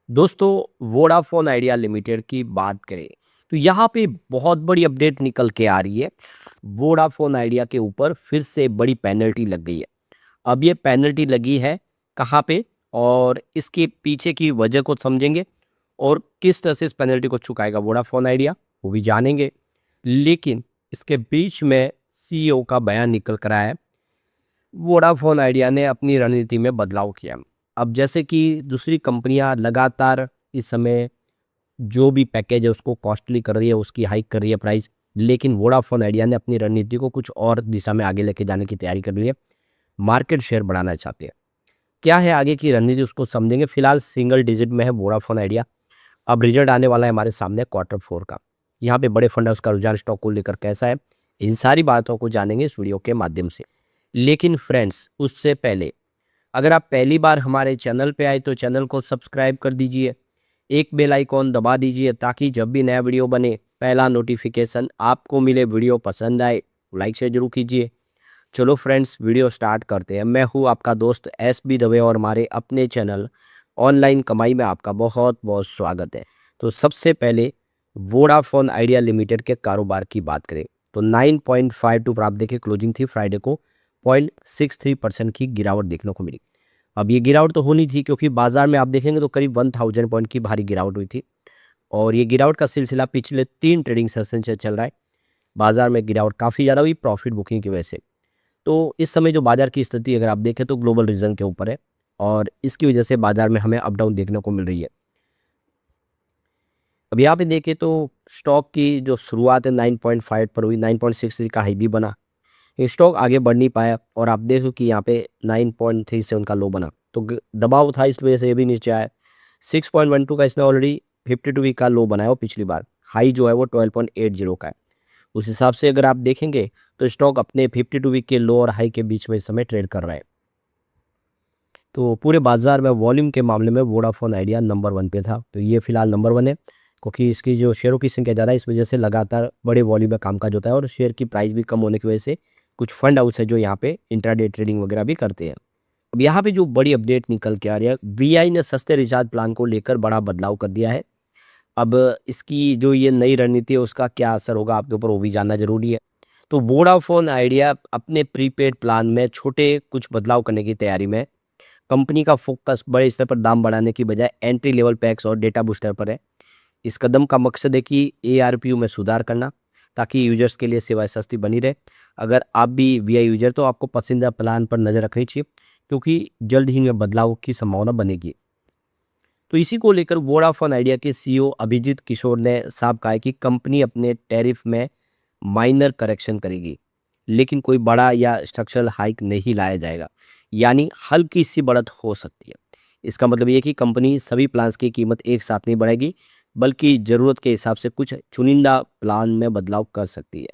दोस्तों, Vodafone idea limited की बात करें तो यहाँ पे बहुत बड़ी अपडेट निकल के आ रही है। वोडाफोन आइडिया के ऊपर फिर से बड़ी पेनल्टी लग गई है। अब ये पेनल्टी लगी है कहाँ पे और इसके पीछे की वजह को समझेंगे और किस तरह से इस पेनल्टी को चुकाएगा वोडाफोन आइडिया वो भी जानेंगे। लेकिन इसके बीच में सीईओ का बयान निकल कर आया है। वोडाफोन आइडिया ने अपनी रणनीति में बदलाव किया। अब जैसे कि दूसरी कंपनियां लगातार इस समय जो भी पैकेज है उसको कॉस्टली कर रही है, उसकी हाइक कर रही है प्राइस। लेकिन वोडाफोन आइडिया ने अपनी रणनीति को कुछ और दिशा में आगे लेके जाने की तैयारी कर ली है। मार्केट शेयर बढ़ाना चाहते हैं। क्या है आगे की रणनीति उसको समझेंगे। फिलहाल सिंगल डिजिट में है वोडाफोन आइडिया। अब रिजल्ट आने वाला है हमारे सामने क्वार्टर 4 का। यहाँ पे बड़े फंड उसका रुझान स्टॉक को लेकर कैसा है, इन सारी बातों को जानेंगे इस वीडियो के माध्यम से। लेकिन फ्रेंड्स, उससे पहले अगर आप पहली बार हमारे चैनल पे आए तो चैनल को सब्सक्राइब कर दीजिए, एक बेल आइकॉन दबा दीजिए ताकि जब भी नया वीडियो बने पहला नोटिफिकेशन आपको मिले। वीडियो पसंद आए लाइक शेयर जरूर कीजिए। चलो फ्रेंड्स, वीडियो स्टार्ट करते हैं। मैं हूँ आपका दोस्त SB दवे और हमारे अपने चैनल ऑनलाइन कमाई में आपका बहुत बहुत स्वागत है। तो सबसे पहले वोडाफोन आइडिया लिमिटेड के कारोबार की बात करें तो 9.52 पर आप देखिए क्लोजिंग थी फ्राइडे को। 0.63% की गिरावट देखने को मिली। अब ये गिरावट तो होनी थी क्योंकि बाजार में आप देखेंगे तो करीब 1000 पॉइंट की भारी गिरावट हुई थी और ये गिरावट का सिलसिला पिछले 3 ट्रेडिंग सेशन से चल रहा है। बाजार में गिरावट काफ़ी ज़्यादा हुई प्रॉफिट बुकिंग की वजह से। तो इस समय जो बाजार की स्थिति अगर आप देखें तो ग्लोबल रीजन के ऊपर है और इसकी वजह से बाजार में हमें अप डाउन देखने को मिल रही है। अब यहाँ पे देखें तो स्टॉक की जो शुरुआत है 9.5 पर हुई, 9.63 का हाई भी बना। ये स्टॉक आगे बढ़ नहीं पाया और आप देखो कि यहाँ पे 9.3 से उनका लो बना तो दबाव था, इस वजह से ये भी नीचे आया। 6.12 का इसने ऑलरेडी 52 वीक का लो बनाया और पिछली बार हाई जो है वो 12.80 का है। उस हिसाब से अगर आप देखेंगे तो स्टॉक अपने 52 वीक के लो और हाई के बीच में इस समय ट्रेड कर रहा है। तो पूरे बाजार में वॉल्यूम के मामले में वोडाफोन आइडिया नंबर 1 पे था, तो ये फिलहाल नंबर 1 है क्योंकि इसकी जो शेयरों की संख्या ज़्यादा है, इस वजह से लगातार बड़े वॉल्यूम में कामकाज होता है और शेयर की प्राइस भी कम होने की वजह से कुछ फंड हाउस है जो यहाँ पे इंट्राडे ट्रेडिंग वगैरह भी करते हैं। अब यहाँ पे जो बड़ी अपडेट निकल के आ रही है, वीआई ने सस्ते रिचार्ज प्लान को लेकर बड़ा बदलाव कर दिया है। अब इसकी जो ये नई रणनीति है उसका क्या असर होगा आपके ऊपर वो भी जानना जरूरी है। तो वोडाफोन आइडिया अपने प्रीपेड प्लान में छोटे कुछ बदलाव करने की तैयारी में है। कंपनी का फोकस बड़े स्तर पर दाम बढ़ाने की बजाय एंट्री लेवल पैक्स और डेटा बूस्टर पर है। इस कदम का मकसद है कि ARPU में सुधार करना ताकि यूजर्स के लिए सेवाएं सस्ती बनी रहे। अगर आप भी वीआई यूजर तो आपको पसंदीदा प्लान पर नज़र रखनी चाहिए क्योंकि जल्द ही में बदलाव की संभावना बनेगी। तो इसी को लेकर वोडाफोन आइडिया के सीईओ अभिजीत किशोर ने साफ कहा है कि कंपनी अपने टैरिफ में माइनर करेक्शन करेगी लेकिन कोई बड़ा या स्ट्रक्चरल हाइक नहीं लाया जाएगा, यानी हल्की सी बढ़त हो सकती है। इसका मतलब ये कि कंपनी सभी प्लान्स की कीमत एक साथ नहीं बढ़ाएगी बल्कि ज़रूरत के हिसाब से कुछ चुनिंदा प्लान में बदलाव कर सकती है।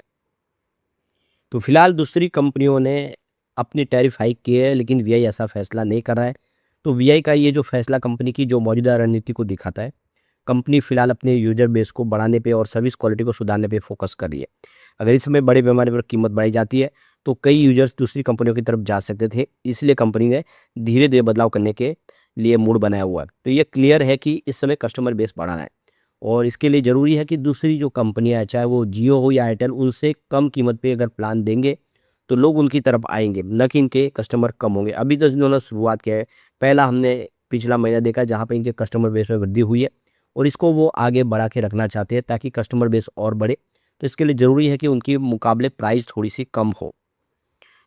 तो फिलहाल दूसरी कंपनियों ने अपनी टैरिफ हाइक की है लेकिन वीआई ऐसा फैसला नहीं कर रहा है। तो वीआई का ये जो फैसला कंपनी की जो मौजूदा रणनीति को दिखाता है। कंपनी फिलहाल अपने यूजर बेस को बढ़ाने पे और सर्विस क्वालिटी को सुधारने पे फोकस कर रही है। अगर इस समय बड़े पैमाने पर कीमत बढ़ाई जाती है तो कई यूजर्स दूसरी कंपनियों की तरफ जा सकते थे, इसलिए कंपनी ने धीरे धीरे बदलाव करने के लिए मूड बनाया हुआ है। तो ये क्लियर है कि इस समय कस्टमर बेस बढ़ाना है और इसके लिए ज़रूरी है कि दूसरी जो कंपनियाँ हैं चाहे वो जियो हो या एयरटेल, उनसे कम कीमत पे अगर प्लान देंगे तो लोग उनकी तरफ आएंगे, न कि इनके कस्टमर कम होंगे। अभी तो इन्होंने शुरुआत किया है। पहला हमने पिछला महीना देखा जहाँ पे इनके कस्टमर बेस में वृद्धि हुई है और इसको वो आगे बढ़ा के रखना चाहते हैं ताकि कस्टमर बेस और बढ़े। तो इसके लिए ज़रूरी है कि उनकी मुकाबले प्राइस थोड़ी सी कम हो।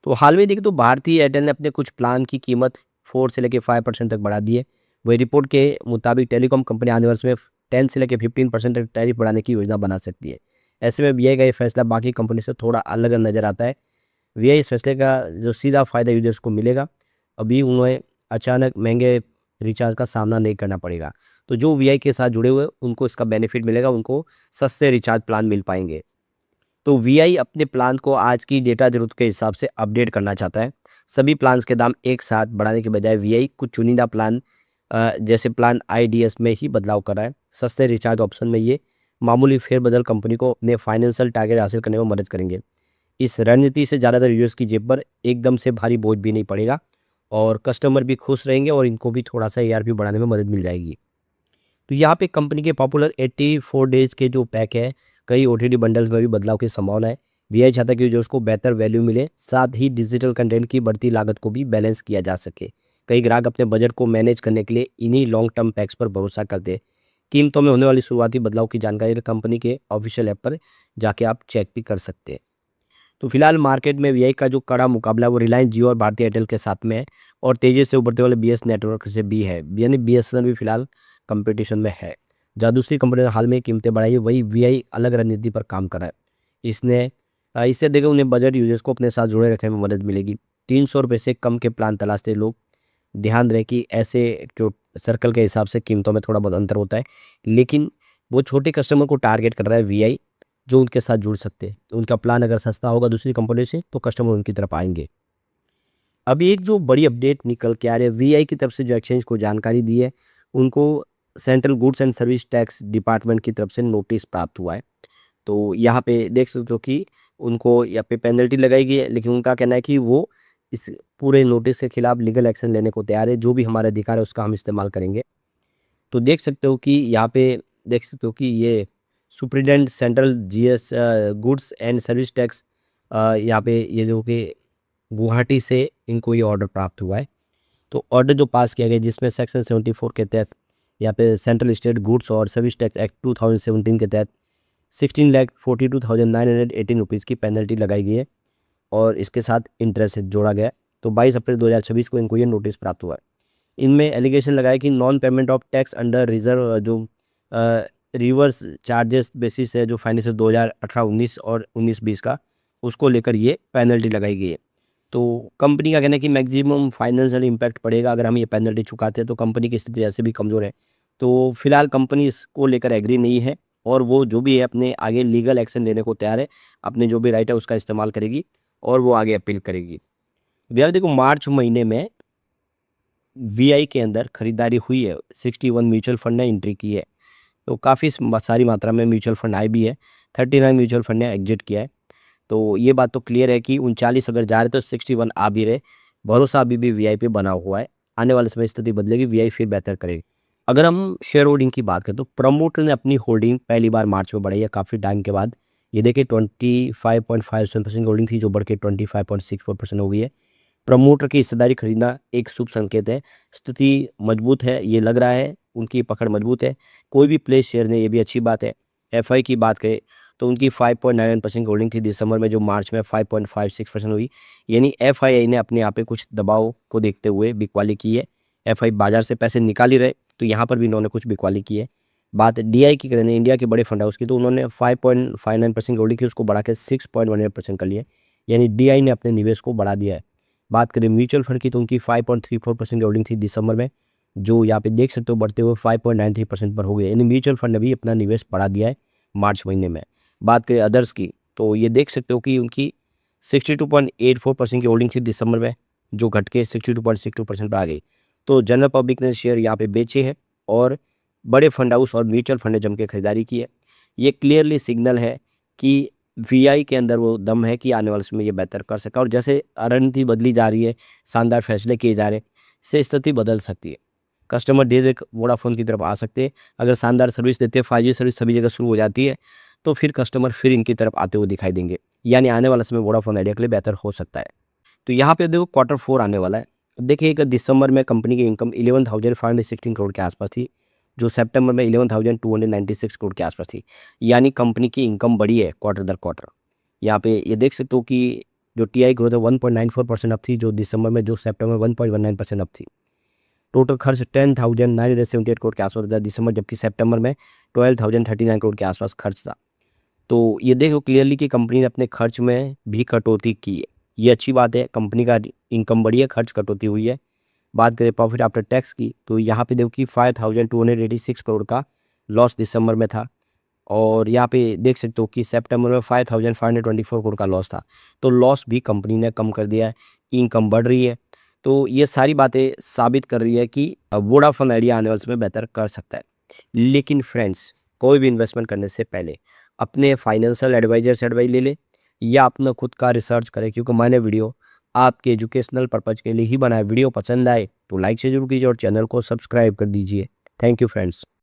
तो हाल में देखें तो भारतीय एयरटेल ने अपने कुछ प्लान की कीमत 4 से लेकर 5% तक बढ़ा दी है। वही रिपोर्ट के मुताबिक टेलीकॉम कंपनी आने वर्ष में 10 से लेकर 15% तक टैरिफ बढ़ाने की योजना बना सकती है। ऐसे में वीआई का ये फैसला बाकी कंपनी से थोड़ा अलग नज़र आता है। वीआई इस फैसले का जो सीधा फ़ायदा यूजर्स को मिलेगा। अभी उन्हें अचानक महंगे रिचार्ज का सामना नहीं करना पड़ेगा। तो जो वीआई के साथ जुड़े हुए उनको इसका बेनिफिट मिलेगा, उनको सस्ते रिचार्ज प्लान मिल पाएंगे। तो वीआई अपने प्लान को आज की डेटा ज़रूरत के हिसाब से अपडेट करना चाहता है। सभी प्लान्स के दाम एक साथ बढ़ाने के बजाय वीआई कुछ चुनिंदा प्लान जैसे प्लान आईडीएस में ही बदलाव कर रहा है। सस्ते रिचार्ज ऑप्शन में ये मामूली फेरबदल कंपनी को अपने फाइनेंशियल टारगेट हासिल करने में मदद करेंगे। इस रणनीति से ज़्यादातर यूजर्स की जेब पर एकदम से भारी बोझ भी नहीं पड़ेगा और कस्टमर भी खुश रहेंगे और इनको भी थोड़ा सा ARPU बढ़ाने में मदद मिल जाएगी। तो यहाँ पे कंपनी के पॉपुलर 84 डेज के जो पैक है, कई ओटीटी बंडल्स में भी बदलाव की संभावना है। वीआई चाहता है कि जो उसको बेहतर वैल्यू मिले, साथ ही डिजिटल कंटेंट की बढ़ती लागत को भी बैलेंस किया जा सके। कई ग्राहक अपने बजट को मैनेज करने के लिए इन्हीं लॉन्ग टर्म पैक्स पर भरोसा करते हैं। कीमतों में होने वाली शुरुआती बदलाव की जानकारी कंपनी के ऑफिशियल ऐप पर जाके आप चेक भी कर सकते हैं। तो फिलहाल मार्केट में वीआई का जो कड़ा मुकाबला है वो रिलायंस जियो और भारती एयरटेल के साथ में है, और तेजी से उभरते वाले बीएस नेटवर्क से भी है, यानी बीएसएनएल भी फिलहाल कंपटीशन में है। जहाँ दूसरी कंपनी ने हाल में कीमतें बढ़ाई है, वही वीआई अलग रणनीति पर काम कर रहा है। इससे देखो उन्हें बजट यूजर्स को अपने साथ जुड़े रखने में मदद मिलेगी। 300 रुपये से कम के प्लान तलाशते लोग ध्यान रहे कि ऐसे जो सर्कल के हिसाब से कीमतों में थोड़ा बहुत अंतर होता है, लेकिन वो छोटे कस्टमर को टारगेट कर रहा है वीआई, जो उनके साथ जुड़ सकते हैं। तो उनका प्लान अगर सस्ता होगा दूसरी कंपनी से तो कस्टमर उनकी तरफ आएंगे। अभी एक जो बड़ी अपडेट निकल के आ रही है, वीआई की तरफ से जो एक्सचेंज को जानकारी दी है, उनको central goods and service tax department की तरफ से नोटिस प्राप्त हुआ है। तो यहाँ पे देख सकते हो कि उनको यहाँ पे पेनल्टी लगाई गई है, लेकिन उनका कहना है कि वो इस पूरे नोटिस के खिलाफ लीगल एक्शन लेने को तैयार है। जो भी हमारा अधिकार है उसका हम इस्तेमाल करेंगे। तो देख सकते हो कि यहाँ पे देख सकते हो कि ये superintendent central GS goods and service tax, यहाँ पे ये जो कि गुवाहाटी से इनको ये ऑर्डर प्राप्त हुआ है। तो ऑर्डर जो पास किया गया जिसमें सेक्शन 74 के तहत यहाँ पे सेंट्रल स्टेट गुड्स और सर्विस टैक्स एक्ट 2017 के तहत 16,42,918 रुपीज़ की पेनल्टी लगाई गई है, और इसके साथ इंटरेस्ट जोड़ा गया है। तो 22 अप्रैल 2026 को इनको ये नोटिस प्राप्त हुआ है। इनमें एलिगेशन लगाया कि non payment of tax under reserve जो रिवर्स चार्जेस बेसिस है, जो फाइनेंशियल 2018-19 और 19-20 का, उसको लेकर ये पेनल्टी लगाई गई है। तो कंपनी का कहना है कि मैक्सिमम फाइनेंशियल इम्पैक्ट पड़ेगा अगर हम ये पेनल्टी चुकाते हैं, तो कंपनी की स्थिति ऐसे भी कमज़ोर है। तो फिलहाल कंपनी इसको लेकर एग्री नहीं है, और वो जो भी है अपने आगे लीगल एक्शन लेने को तैयार है। अपने जो भी राइट है उसका इस्तेमाल करेगी और वो आगे अपील करेगी। भैया देखो मार्च महीने में वीआई के अंदर खरीदारी हुई है, 61 म्यूचुअल फंड ने एंट्री की है। तो काफ़ी सारी मात्रा में म्यूचुअल फंड आए भी है। 39 म्यूचुअल फंड ने एग्जिट किया है। तो ये बात तो क्लियर है कि 39 अगर जा रहे तो 61 आ भी रहे। भरोसा अभी भी वीआई पे बना हुआ है। आने वाले समय स्थिति बदलेगी, वीआई फिर बेहतर करेगी। अगर हम शेयर होल्डिंग की बात करें तो प्रमोटर ने अपनी होल्डिंग पहली बार मार्च में बढ़ाई है काफ़ी टाइम के बाद। ये देखिए 25.57% होल्डिंग थी, जो बढ़ के 25.64% हो गई है। प्रमोटर की हिस्सेदारी खरीदना एक शुभ संकेत है। स्थिति मजबूत है, ये लग रहा है उनकी पकड़ मजबूत है। कोई भी प्लेस शेयर ने, ये भी अच्छी बात है। एफआई की बात करें तो उनकी 5.99% होल्डिंग थी दिसंबर में, जो मार्च में 5.56% हुई। यानी एफआईआई ने अपने यहाँ पे कुछ दबाव को देखते हुए बिकवाली की है। एफआई बाजार से पैसे निकाल ही रहे, तो यहाँ पर भी इन्होंने कुछ बिकवाली की है। बात डीआई की करें, इंडिया के बड़े फंड हाउस की, तो उन्होंने 5.59% होल्डिंग की, उसको बढ़ा के 6.18% कर लिया। यानी डीआई ने अपने निवेश को बढ़ा दिया है। बात करें म्यूचुअल फंड की तो उनकी 5.34% होल्डिंग थी दिसंबर में, जो यहाँ पे देख सकते हो बढ़ते हुए 5.93% पर हो गया। यानी म्यूचुअल फंड ने भी अपना निवेश बढ़ा दिया है मार्च महीने में। बात करें अदर्स की तो ये देख सकते हो कि उनकी 62.84% की होल्डिंग थी दिसंबर में, जो घट के 62.62% पर आ गई। तो जनरल पब्लिक ने शेयर यहाँ पे बेचे हैं, और बड़े फंड हाउस और म्यूचुअल फंड ने जम के खरीदारी की है। ये क्लियरली सिग्नल है कि वीआई के अंदर वो दम है कि आने वाले समय ये बेहतर कर सका, और जैसे रणनीति बदली जा रही है, शानदार फैसले किए जा रहे हैं, इससे स्थिति बदल सकती है। कस्टमर धीरे धीरे वोडाफोन की तरफ आ सकते हैं। अगर शानदार सर्विस देते हैं, 5G सर्विस सभी जगह शुरू हो जाती है, तो फिर कस्टमर फिर इनकी तरफ आते हुए दिखाई देंगे। यानी आने वाला समय वोडाफोन आइडिया के लिए बेहतर हो सकता है। तो यहाँ पे देखो Q4 आने वाला है। देखिए दिसंबर में कंपनी की इनकम 11,516 करोड़ के आसपास थी, जो सितंबर में 11,296 करोड़ के आसपास थी। यानी कंपनी की इनकम बढ़ी है क्वार्टर दर क्वार्टर। यहाँ पे ये देख सकते हो कि जो टीआई ग्रोथ है 1.94% अप थी, जो दिसंबर में, जो सितंबर में 1.19% अप थी। टोटल खर्च 10,978 करोड़ के आसपास था दिसंबर, जबकि सितंबर में 12,039 करोड़ के आसपास खर्च था। तो ये देखो क्लियरली कि कंपनी ने अपने खर्च में भी कटौती की है। ये अच्छी बात है, कंपनी का इनकम बढ़ी है, खर्च कटौती हुई है। बात करें प्रॉफिट आफ्टर टैक्स की तो यहाँ पे देखो कि 5,286 करोड़ का लॉस दिसंबर में था, और यहाँ पे देख सकते हो कि सितंबर में 5,524 करोड़ का लॉस था। तो लॉस भी कंपनी ने कम कर दिया है, इनकम बढ़ रही है। तो ये सारी बातें साबित कर रही है कि वोडाफोन आइडिया आने वाले समय बेहतर कर सकता है। लेकिन फ्रेंड्स, कोई भी इन्वेस्टमेंट करने से पहले अपने फाइनेंशियल एडवाइजर से एडवाइस ले ले, या अपना खुद का रिसर्च करें, क्योंकि मैंने वीडियो आपके एजुकेशनल पर्पज़ के लिए ही बनाया। वीडियो पसंद आए तो लाइक से जरूर कीजिए और चैनल को सब्सक्राइब कर दीजिए। Thank you friends.